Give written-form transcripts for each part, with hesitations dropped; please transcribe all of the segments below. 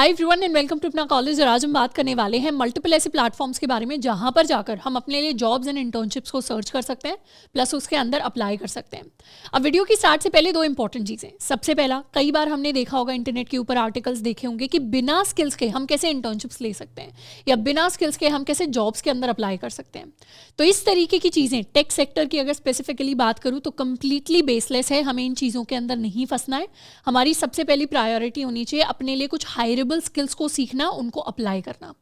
Hi everyone and welcome to अपना college. और आज हम बात करने वाले हैं मल्टीपल ऐसे प्लेटफॉर्म्स के बारे में जहां पर जाकर हम अपने लिए जॉब्स एंड इंटर्नशिप्स को सर्च कर सकते हैं, प्लस उसके अंदर अप्लाई कर सकते हैं। अब वीडियो की स्टार्ट से पहले दो इंपॉर्टेंट चीज़ें। सबसे पहला, कई बार हमने देखा होगा इंटरनेट के ऊपर आर्टिकल्स देखे होंगे कि बिना स्किल्स के हम कैसे इंटर्नशिप्स ले सकते हैं या बिना स्किल्स के हम कैसे जॉब्स के अंदर अप्लाई कर सकते हैं। तो इस तरीके की चीज़ें टेक सेक्टर की अगर स्पेसिफिकली बात करूँ तो कंप्लीटली बेसलेस है। हमें इन चीज़ों के अंदर नहीं फंसना है। हमारी सबसे पहली प्रायोरिटी होनी चाहिए अपने लिए कुछ हायरेबल स्किल्स को सीखना, उनको अप्लाई करना।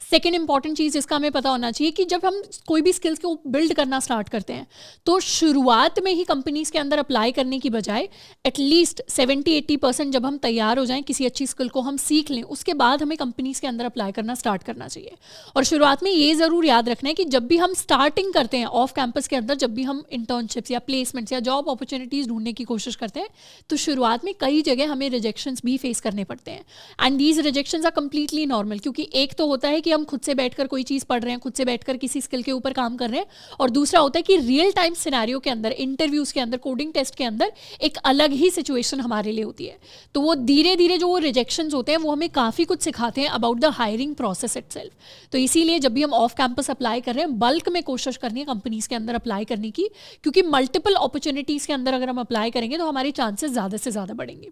सेकेंड इंपॉर्टेंट चीज़ जिसका हमें पता होना चाहिए कि जब हम कोई भी स्किल्स को बिल्ड करना स्टार्ट करते हैं तो शुरुआत में ही कंपनीज के अंदर अप्लाई करने की बजाय एटलीस्ट 70-80% जब हम तैयार हो जाएं, किसी अच्छी स्किल को हम सीख लें, उसके बाद हमें कंपनीज के अंदर अप्लाई करना स्टार्ट करना चाहिए। और शुरुआत में ये ज़रूर याद रखना है कि जब भी हम स्टार्टिंग करते हैं ऑफ कैंपस के अंदर, जब भी हम इंटर्नशिप्स या प्लेसमेंट्स या जॉब अपॉर्चुनिटीज़ ढूंढने की कोशिश करते हैं तो शुरुआत में कई जगह हमें रिजेक्शंस भी फेस करने पड़ते हैं। And these rejections are completely normal, क्योंकि एक तो होता है कि हम खुद से बैठकर कोई चीज़ पढ़ रहे हैं, खुद से बैठकर किसी स्किल के ऊपर काम कर रहे हैं, और दूसरा होता है कि रियल टाइम सिनेरियो के अंदर, इंटरव्यूज़ के अंदर, कोडिंग टेस्ट के अंदर एक अलग ही सिचुएशन हमारे लिए होती है। तो वो धीरे धीरे जो वो रिजेक्शंस होते हैं वो हमें काफ़ी कुछ सिखाते हैं about the hiring process itself. तो इसीलिए जब भी हम ऑफ कैंपस अप्लाई कर रहे हैं, बल्क में कोशिश करनी है कंपनीज के अंदर अप्लाई करने की, क्योंकि मल्टीपल अपॉर्चुनिटीज़ के अंदर अगर हम अप्लाई करेंगे तो हमारे चांसेस ज़्यादा से ज़्यादा बढ़ेंगे।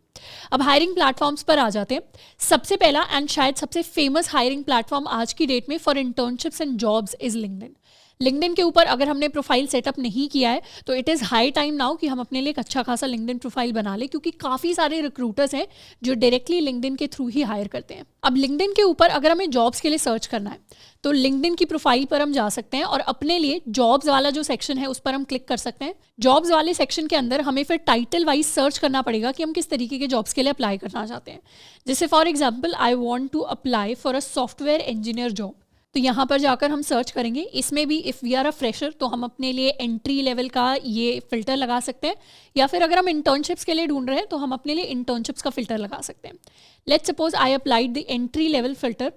अब हायरिंग प्लेटफॉर्म्स पर आ जाते हैं। सबसे पहला एंड शायद सबसे फेमस हायरिंग प्लेटफॉर्म आज की डेट में for internships and jobs is LinkedIn. LinkedIn के ऊपर अगर हमने प्रोफाइल सेटअप नहीं किया है तो it is high time now कि हम अपने लिए एक अच्छा खासा लिंक्डइन प्रोफाइल बना लें, क्योंकि काफ़ी सारे रिक्रूटर्स हैं जो डायरेक्टली लिंक्डइन के थ्रू ही हायर करते हैं। अब लिंक्डइन के ऊपर अगर हमें जॉब्स के लिए सर्च करना है तो लिंक्डइन की प्रोफाइल पर हम जा सकते हैं और अपने लिए जॉब्स वाला जो सेक्शन है उस पर हम क्लिक कर सकते हैं। जॉब्स वाले सेक्शन के अंदर हमें फिर टाइटल वाइज सर्च करना पड़ेगा कि हम किस तरीके के जॉब्स के लिए अप्लाई करना चाहते हैं। जैसे for example, I want to apply for a software engineer job, तो यहाँ पर जाकर हम सर्च करेंगे। इसमें भी if we are a fresher तो हम अपने लिए एंट्री लेवल का ये फिल्टर लगा सकते हैं, या फिर अगर हम इंटर्नशिप्स के लिए ढूंढ रहे हैं तो हम अपने लिए इंटर्नशिप्स का फिल्टर लगा सकते हैं। Let's suppose I applied the entry level filter,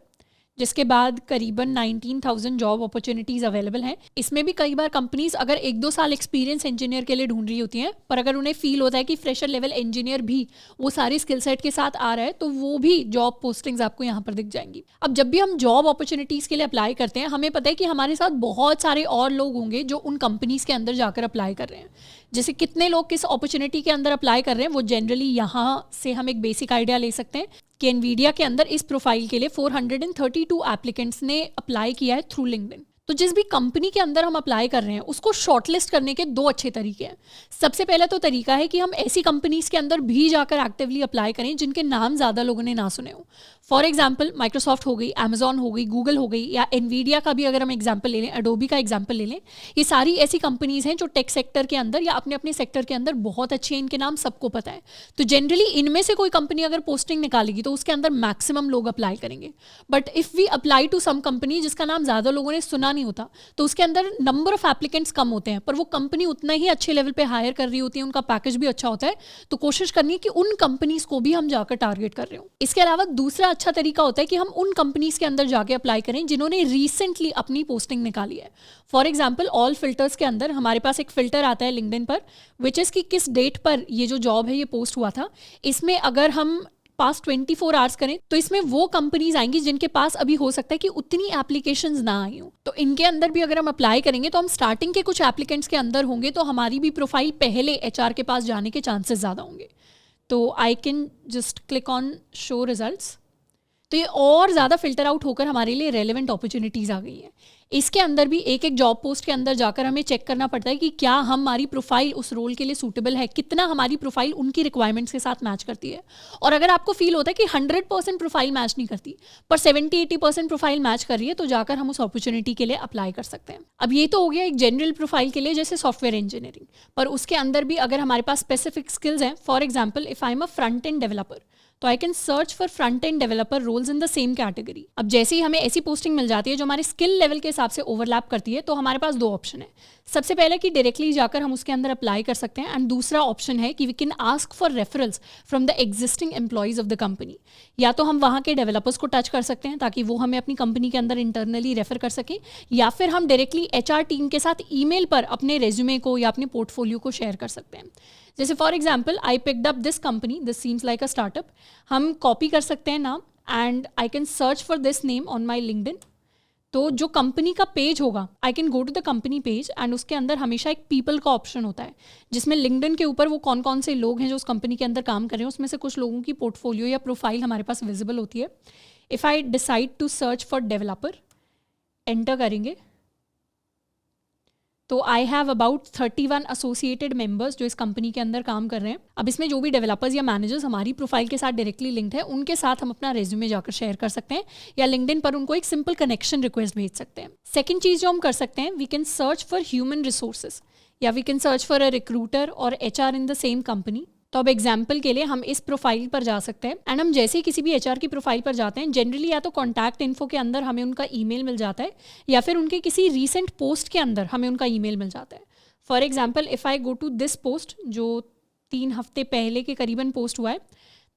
जिसके बाद करीबन 19,000 जॉब अपॉर्चुनिटीज़ अवेलेबल हैं। इसमें भी कई बार कंपनीज अगर 1-2 साल एक्सपीरियंस इंजीनियर के लिए ढूंढ रही होती हैं, पर अगर उन्हें फील होता है कि फ्रेशर लेवल इंजीनियर भी वो सारी स्किल सेट के साथ आ रहा है तो वो भी जॉब पोस्टिंग्स आपको यहाँ पर दिख जाएंगी। अब जब भी हम जॉब अपॉर्चुनिटीज़ के लिए अप्लाई करते हैं, हमें पता है कि हमारे साथ बहुत सारे और लोग होंगे जो उन कंपनीज़ के अंदर जाकर अप्लाई कर रहे हैं। जैसे कितने लोग किस अपॉर्चुनिटी के अंदर अप्लाई कर रहे हैं वो जनरली यहाँ से हम एक बेसिक आइडिया ले सकते हैं कि एनवीडिया के अंदर इस प्रोफाइल के लिए 432 एप्लीकेंट्स ने अप्लाई किया है थ्रू लिंक्डइन। तो जिस भी कंपनी के अंदर हम अप्लाई कर रहे हैं उसको शॉर्टलिस्ट करने के दो अच्छे तरीके हैं। सबसे पहला तो तरीका है कि हम ऐसी कंपनीज के अंदर भी जाकर एक्टिवली अप्लाई करें जिनके नाम ज़्यादा लोगों ने ना सुने हो। फॉर एग्जाम्पल, माइक्रोसॉफ्ट हो गई, अमेजॉन हो गई, गूगल हो गई, या एनवीडिया का भी अगर हम एग्जाम्पल ले लें, एडोबी का एग्जाम्पल ले लें। ये सारी ऐसी कंपनीज हैं जो टेक सेक्टर के अंदर या अपने अपने सेक्टर के अंदर बहुत अच्छी हैं, इनके नाम सबको पता है। तो जनरली इनमें से कोई कंपनी अगर पोस्टिंग निकालेगी तो उसके अंदर मैक्सिमम लोग अप्लाई करेंगे। But if we apply to some company जिसका नाम ज़्यादा लोगों ने सुना नहीं होता तो उसके अंदर नंबर ऑफ एप्लीकेंट्स कम होते हैं, पर वो कंपनी उतना ही अच्छे लेवल पे हायर कर रही होती है, उनका पैकेज भी अच्छा होता है। तो कोशिश करनी है कि उन कंपनीज को भी हम जाकर टारगेट कर रहे हो। इसके अलावा दूसरा अच्छा तरीका होता है कि हम उन कंपनीज के अंदर जाके अप्लाई करें जिन्होंने रिसेंटली अपनी पोस्टिंग निकाली है। फॉर एग्जाम्पल, ऑल फिल्टर्स के अंदर हमारे पास एक फिल्टर आता है लिंक्डइन पर, विच इज़ कि किस डेट पर ये जो जॉब है ये पोस्ट हुआ था। इसमें अगर हम पास 24 आवर्स करें तो इसमें वो कंपनीज आएंगी जिनके पास अभी हो सकता है कि उतनी एप्लीकेशंस ना आई हो। तो इनके अंदर भी अगर हम अप्लाई करेंगे तो हम स्टार्टिंग के कुछ एप्लीकेंट्स के अंदर होंगे, तो हमारी भी प्रोफाइल पहले एचआर के पास जाने के चांसेस ज़्यादा होंगे। तो I can just click on show results, तो ये और ज़्यादा फिल्टर आउट होकर हमारे लिए रेलेवेंट अपॉर्चुनिटीज़ आ गई हैं। इसके अंदर भी एक एक जॉब पोस्ट के अंदर जाकर हमें चेक करना पड़ता है कि क्या हमारी प्रोफाइल उस रोल के लिए सूटेबल है, कितना हमारी प्रोफाइल उनकी रिक्वायरमेंट्स के साथ मैच करती है। और अगर आपको फील होता है कि 100% प्रोफाइल मैच नहीं करती पर 70-80% प्रोफाइल मैच कर रही है, तो जाकर हम उस अपॉर्चुनिटी के लिए अप्लाई कर सकते हैं। अब ये तो हो गया एक जनरल प्रोफाइल के लिए, जैसे सॉफ्टवेयर इंजीनियरिंग, पर उसके अंदर भी अगर हमारे पास स्पेसिफिक स्किल्स हैं, for example if I am a front end developer, तो I can search for front end developer roles in the same category. अब जैसे ही हमें ऐसी पोस्टिंग मिल जाती है जो हमारे स्किल लेवल के हिसाब से ओवरलैप करती है, तो हमारे पास दो ऑप्शन है। सबसे पहले कि डायरेक्टली जाकर हम उसके अंदर अप्लाई कर सकते हैं, एंड दूसरा ऑप्शन है कि we can ask for referrals from the existing employees of the company. या तो हम वहाँ के डेवलपर्स को टच कर सकते हैं ताकि वो हमें अपनी कंपनी के अंदर इंटरनली रेफर कर सकें, या फिर हम डायरेक्टली एचआर टीम के साथ ईमेल पर अपने रेज्यूमे को या अपने पोर्टफोलियो को शेयर कर सकते हैं। जैसे for example, I picked up this company, this seems like a startup, हम कॉपी कर सकते हैं नाम and I can search for this name on my LinkedIn. तो जो कंपनी का पेज होगा, I can go to the company page and उसके अंदर हमेशा एक पीपल का ऑप्शन होता है, जिसमें लिंक्डइन के ऊपर वो कौन कौन से लोग हैं जो उस कंपनी के अंदर काम कर रहे हैं, उसमें से कुछ लोगों की पोर्टफोलियो या प्रोफाइल हमारे पास विजिबल होती है। If I decide to search for developer, enter करेंगे तो I have about 31 associated members जो इस कंपनी के अंदर काम कर रहे हैं। अब इसमें जो भी डेवलपर्स या मैनेजर्स हमारी प्रोफाइल के साथ डायरेक्टली लिंक्ड है, उनके साथ हम अपना रेज्यूमे जाकर शेयर कर सकते हैं या लिंक्डइन पर उनको एक सिंपल कनेक्शन रिक्वेस्ट भेज सकते हैं। सेकंड चीज़ जो हम कर सकते हैं, we can search for human resources या we can search for a recruiter और HR in the same company. तो अब एग्जाम्पल के लिए हम इस प्रोफाइल पर जा सकते हैं एंड हम जैसे ही किसी भी HR की प्रोफाइल पर जाते हैं, जनरली या तो कॉन्टैक्ट इन्फो के अंदर हमें उनका ईमेल मिल जाता है या फिर उनके किसी रीसेंट पोस्ट के अंदर हमें उनका ईमेल मिल जाता है। For example if I go to this post जो 3 हफ्ते पहले के करीबन पोस्ट हुआ है,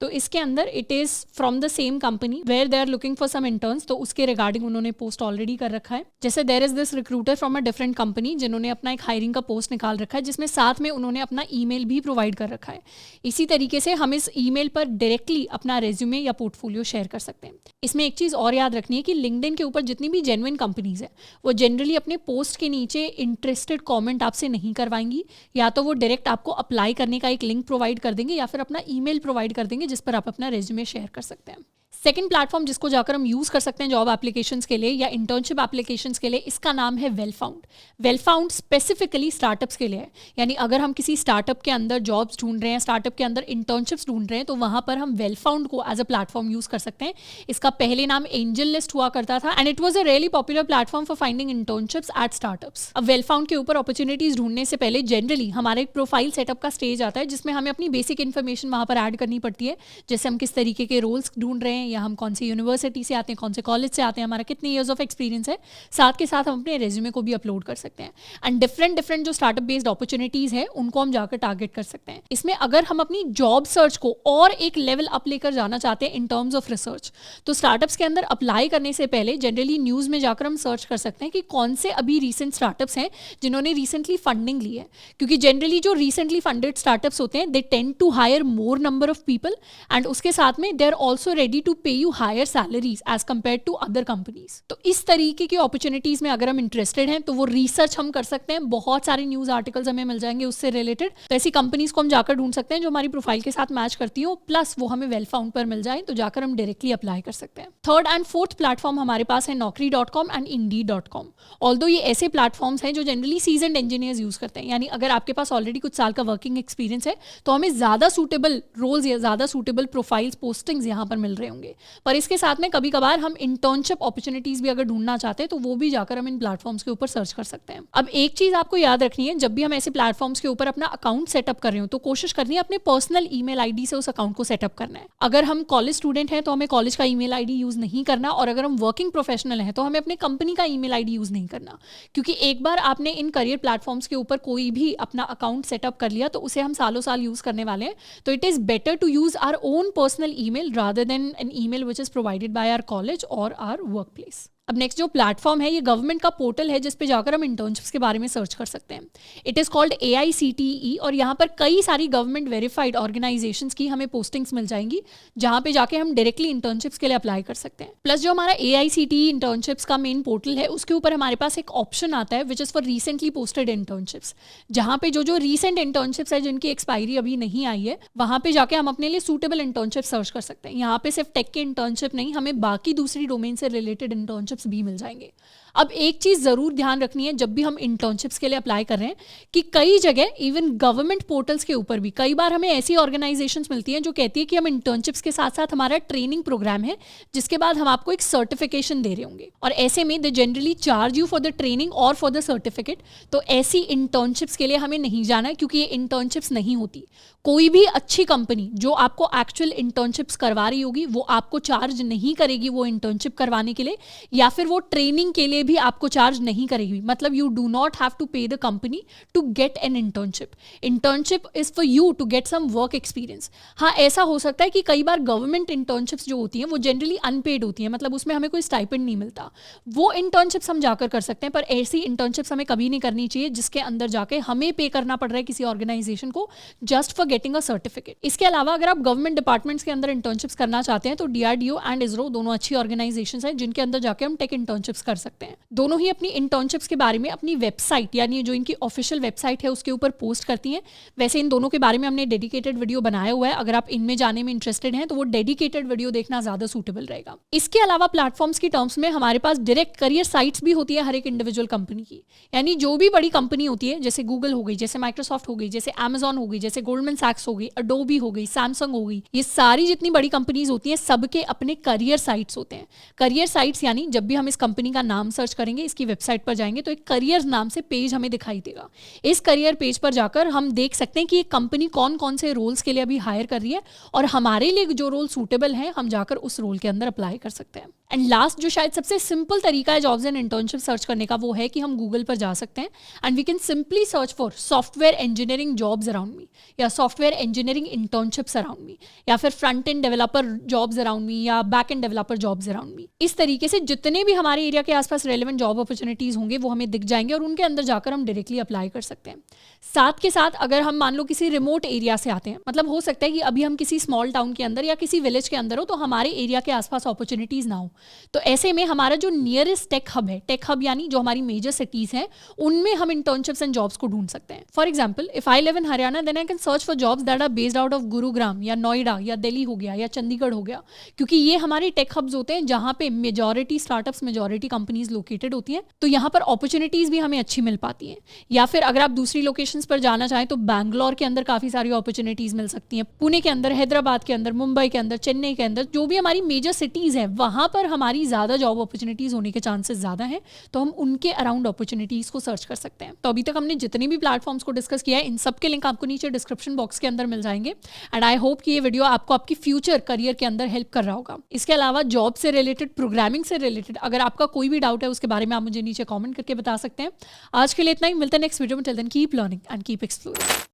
तो इसके अंदर it is from the same company where they are looking for some interns, तो उसके रिगार्डिंग उन्होंने पोस्ट ऑलरेडी कर रखा है। जैसे there is this recruiter from a different company जिन्होंने अपना एक हायरिंग का पोस्ट निकाल रखा है, जिसमें साथ में उन्होंने अपना ईमेल भी प्रोवाइड कर रखा है। इसी तरीके से हम इस ईमेल पर डायरेक्टली अपना रेज्यूमे या पोर्टफोलियो शेयर कर सकते हैं। इसमें एक चीज़ और याद रखनी है कि लिंक्डइन के ऊपर जितनी भी जेन्युइन कंपनीज है वो जनरली अपने पोस्ट के नीचे इंटरेस्टेड कॉमेंट आपसे नहीं करवाएंगी, या तो वो डायरेक्ट आपको अप्लाई करने का एक लिंक प्रोवाइड कर देंगे या फिर अपना ईमेल प्रोवाइड कर देंगे जिस पर आप अपना में शेयर कर सकते हैं। सेकेंड प्लेटफॉर्म जिसको जाकर हम यूज कर सकते हैं जॉब एप्लीकेशंस के लिए या इंटर्नशिप एप्लीकेशंस के लिए, इसका नाम है वेलफाउंड। वेलफाउंड स्पेसिफिकली स्टार्टअप्स के लिए है, यानी अगर हम किसी स्टार्टअप के अंदर जॉब्स ढूंढ रहे हैं, स्टार्टअप के अंदर इंटर्नशिप्स ढूंढ रहे हैं, तो वहां पर हम वेलफाउंड को एज अ प्लेटफॉर्म यूज कर सकते हैं। इसका पहले नाम एंजल लिस्ट हुआ करता था and it was a really popular platform for finding internships at startups. अब वेलफाउंड के ऊपर अपॉर्चुनिटीज ढूंढने से पहले जनरली हमारा एक प्रोफाइल सेटअप का स्टेज आता है जिसमें हमें अपनी बेसिक इन्फॉर्मेशन वहां पर ऐड करनी पड़ती है, जैसे हम किस तरीके के रोल्स ढूंढ रहे हैं या हम कौन सी यूनिवर्सिटी से आते हैं, कौन से कॉलेज से आते हैं, हमारा कितने ईयर्स ऑफ एक्सपीरियंस है। साथ के साथ हम अपने रेज्यूमे को भी अपलोड कर सकते हैं एंड डिफरेंट जो स्टार्टअप बेस्ड अपॉर्चुनिटीज है उनको हम जाकर टारगेट कर सकते हैं। इसमें अगर हम अपनी जॉब सर्च को और एक लेवल अप लेकर जाना चाहते हैं इन टर्म्स ऑफ रिसर्च, तो स्टार्टअप्स के अंदर अप्लाई करने से पहले जनरली न्यूज में जाकर हम सर्च कर सकते हैं कि कौन से अभी रिसेंट स्टार्टअप्स हैं जिन्होंने रिसेंटली फंडिंग ली है, क्योंकि जनरली जो रिसेंटली फंडेड स्टार्टअप्स होते हैं they tend to hire more number of people and उसके साथ में they are also ready to pay you higher salaries as compared to other companies. तो इस तरीके की अपॉर्चुनिटीज में अगर हम इंटरेस्टेड हैं तो वो रिसर्च हम कर सकते हैं, बहुत सारे न्यूज आर्टिकल्स हमें मिल जाएंगे उससे रिलेटेड। तो ऐसी कंपनीज को हम जाकर ढूंढ सकते हैं जो हमारी प्रोफाइल के साथ मैच करती हो, प्लस वो हमें वेल फाउंड पर मिल जाए तो जाकर हम डायरेक्टली अप्लाई कर सकते हैं। थर्ड एंड फोर्थ प्लेटफॉर्म हमारे पास है naukri.com एंड indeed.com। ऑल्दो ये ऐसे प्लेटफॉर्म्स हैं जो जनरली सीजन्ड इंजीनियर्स यूज करते हैं, यानी अगर आपके पास ऑलरेडी कुछ साल का वर्किंग एक्सपीरियंस है तो हमें ज्यादा सूटेबल रोल्स या ज्यादा सूटेबल प्रोफाइल्स पोस्टिंग्स यहाँ पर मिल रहे होंगे। पर इसके साथ में कभी कभार हम इंटर्नशिप अपॉर्चुनिटीज भी अगर ढूंढना चाहते हैं तो वो भी जाकर हम इन प्लेटफॉर्म्स के ऊपर सर्च कर सकते हैं। अब एक चीज आपको याद रखनी है, जब भी हम ऐसे प्लेटफॉर्म्स के ऊपर अपना अकाउंट सेटअप कर रहे हो तो कोशिश करनी है अपने पर्सनल ईमेल आईडी से उस अकाउंट को सेटअप करना है। अगर हम कॉलेज स्टूडेंट हैं तो हमें कॉलेज का ईमेल आईडी यूज नहीं करना, और अगर हम वर्किंग प्रोफेशनल हैं तो हमें अपने कंपनी का ईमेल आईडी यूज नहीं करना, क्योंकि एक बार आपने इन करियर प्लेटफॉर्म्स के ऊपर कोई भी अपना अकाउंट सेटअप कर लिया तो उसे हम सालों साल यूज करने वाले हैं। तो it is better to use our own personal email rather than an email which is provided by our college और आवर वर्कप्लेस। अब नेक्स्ट जो प्लेटफॉर्म है ये गवर्नमेंट का पोर्टल है जिस पे जाकर हम इंटर्नशिप्स के बारे में सर्च कर सकते हैं। इट इज़ कॉल्ड AICTE और यहाँ पर कई सारी गवर्नमेंट वेरीफाइड ऑर्गेनाइजेशंस की हमें पोस्टिंग्स मिल जाएंगी जहाँ पे जाके हम डायरेक्टली इंटर्नशिप्स के लिए अप्लाई कर सकते हैं। प्लस जो हमारा AICTE इंटर्नशिप्स का मेन पोर्टल है उसके ऊपर हमारे पास एक ऑप्शन आता है which is for recently posted internships, जहाँ पे जो रिसेंट इंटर्नशिप्स है जिनकी एक्सपायरी अभी नहीं आई है वहाँ पे जाके हम अपने लिए सूटेबल इंटर्नशिप सर्च कर सकते हैं। यहाँ पे सिर्फ टेक के इंटर्नशिप नहीं, हमें बाकी दूसरी डोमेन से रिलेटेड इंटर्नशिप्स भी मिल जाएंगे। अब एक चीज जरूर ध्यान रखनी है जब भी हम इंटर्नशिप्स के लिए अप्लाई कर रहे हैं कि कई जगह इवन गवर्नमेंट पोर्टल्स के ऊपर भी कई बार हमें ऐसी ऑर्गेनाइजेशंस मिलती हैं जो कहती है कि हम इंटर्नशिप्स के साथ साथ हमारा ट्रेनिंग प्रोग्राम है जिसके बाद हम आपको एक सर्टिफिकेशन दे रहे होंगे, और ऐसे में they generally charge you for the training और फॉर द सर्टिफिकेट। तो ऐसी इंटर्नशिप्स के लिए हमें नहीं जाना है क्योंकि ये इंटर्नशिप्स नहीं होती। कोई भी अच्छी कंपनी जो आपको एक्चुअल इंटर्नशिप्स करवा रही होगी वो आपको चार्ज नहीं करेगी वो इंटर्नशिप करवाने के लिए, या फिर वो ट्रेनिंग के लिए लिए भी आपको चार्ज नहीं करेगी। मतलब you do not have to pay the company to get an internship. Internship is for you to get some work experience. हाँ, ऐसा हो सकता है कि कई बार गवर्नमेंट इंटर्नशिप्स जो होती हैं वो जनरली अनपेड होती हैं, मतलब उसमें हमें कोई स्टाइपेंड नहीं मिलता। वो इंटर्नशिप्स हम जाकर कर सकते हैं, पर ऐसी इंटर्नशिप्स हमें कभी नहीं करनी चाहिए जिसके अंदर जाके हमें पे करना पड़ रहा है किसी ऑर्गेनाइजेशन को just for getting a certificate. इसके अलावा अगर आप गवर्नमेंट डिपार्टमेंट्स के अंदर इंटर्नशिप्स करना चाहते हैं तो DRDO एंड इसरो दोनों अच्छी ऑर्गेनाइजेशंस हैं जिनके अंदर जाके हम टेक इंटर्नशिप्स कर सकते हैं। दोनों ही अपनी इंटर्नशिप्स के बारे में अपनी वेबसाइट, यानी जो इनकी ऑफिशियल वेबसाइट है उसके ऊपर पोस्ट करती हैं। वैसे इन दोनों के बारे में हमने डेडिकेटेड वीडियो बनाया हुआ है, अगर आप इनमें जाने में इंटरेस्टेड हैं तो वो डेडिकेटेड वीडियो देखना ज्यादा सूटेबल रहेगा। इसके अलावा प्लेटफॉर्म्स की टर्म्स में हमारे पास डायरेक्ट करियर साइट्स भी होती है हर एक इंडिविजुअल कंपनी की। यानी जो भी बड़ी कंपनी होती है, जैसे गूगल हो गई, जैसे माइक्रोसॉफ्ट हो गई, जैसे Amazon हो गई, जैसे गोल्डमैन सैक्स हो गई, अडोबी हो गई, सैमसंग हो गई, ये सारी जितनी बड़ी कंपनीज होती हैं सबके अपने करियर साइट्स होते हैं। करियर साइट्स यानी जब भी हम इस कंपनी का नाम सर्च करेंगे, इसकी वेबसाइट पर जाएंगे तो एक करियर नाम से पेज हमें दिखाई देगा। इस करियर पेज पर जाकर हम देख सकते हैं कि ये कंपनी कौन कौन से रोल्स के लिए अभी हायर कर रही है और हमारे लिए जो रोल सूटेबल है हम जाकर उस रोल के अंदर अप्लाई कर सकते हैं। एंड लास्ट, जो शायद सबसे सिंपल तरीका है जॉब्स एंड इंटर्नशिप सर्च करने का, वो है कि हम गूगल पर जा सकते हैं and we can simply search for software engineering jobs around me, या software engineering internships around me, या फिर front end developer jobs around me, या back end developer jobs around me. इस तरीके से जितने भी हमारे एरिया के आसपास रेलेवेंट जॉब अपॉर्चुनिटीज होंगे वो हमें दिख जाएंगे और उनके अंदर जाकर हम डायरेक्टली अप्लाई कर सकते हैं। साथ के साथ अगर हम मान लो किसी रिमोट एरिया से आते हैं, मतलब हो सकता है कि अभी हम किसी स्मॉल टाउन के अंदर या किसी विलेज के अंदर हो तो हमारे एरिया के आसपास अपॉर्चुनिटीज ना हो, तो ऐसे में हमारा जो नियरेस्ट टेक हब है, टेक हब यानी जो हमारी मेजर सिटीज हैं, उनमें हम इंटर्नशिप्स एंड जॉब्स को ढूंढ सकते हैं। For example, if I live in Haryana then I can search for jobs that are based out of Gurugram या नोएडा या दिल्ली हो गया या चंडीगढ़ हो गया, क्योंकि ये हमारे टेक हब्स होते हैं जहां पे majority startups, majority companies located होती हैं, तो यहाँ पर अपॉर्चुनिटीज भी हमें अच्छी मिल पाती हैं। या फिर अगर आप दूसरी लोकेशंस पर जाना चाहें तो बैंगलोर के अंदर काफी सारी अपॉर्चुनिटीज मिल सकती हैं, पुणे के अंदर, हैदराबाद के अंदर, मुंबई के अंदर, चेन्नई के अंदर, जो भी हमारी मेजर सिटीज हैं वहां पर हमारी ज्यादा जॉब अपॉर्चुनिटीज होने के चांसेस ज्यादा हैं, तो हम उनके अराउंड अपॉर्चुनिटीज को सर्च कर सकते हैं। तो अभी तक हमने जितने भी प्लेटफॉर्म्स को डिस्कस किया है, इन सब के लिंक आपको नीचे डिस्क्रिप्शन बॉक्स के अंदर मिल जाएंगे। एंड आई होप कि ये वीडियो आपको आपकी फ्यूचर करियर के अंदर हेल्प कर रहा होगा। इसके अलावा जॉब से रिलेटेड, प्रोग्रामिंग से रिलेटेड अगर आपका कोई भी डाउट है उसके बारे में आप मुझे नीचे कॉमेंट करके बता सकते हैं। आज के लिए इतना ही, मिलते हैं नेक्स्ट वीडियो में। Till then keep learning and keep exploring.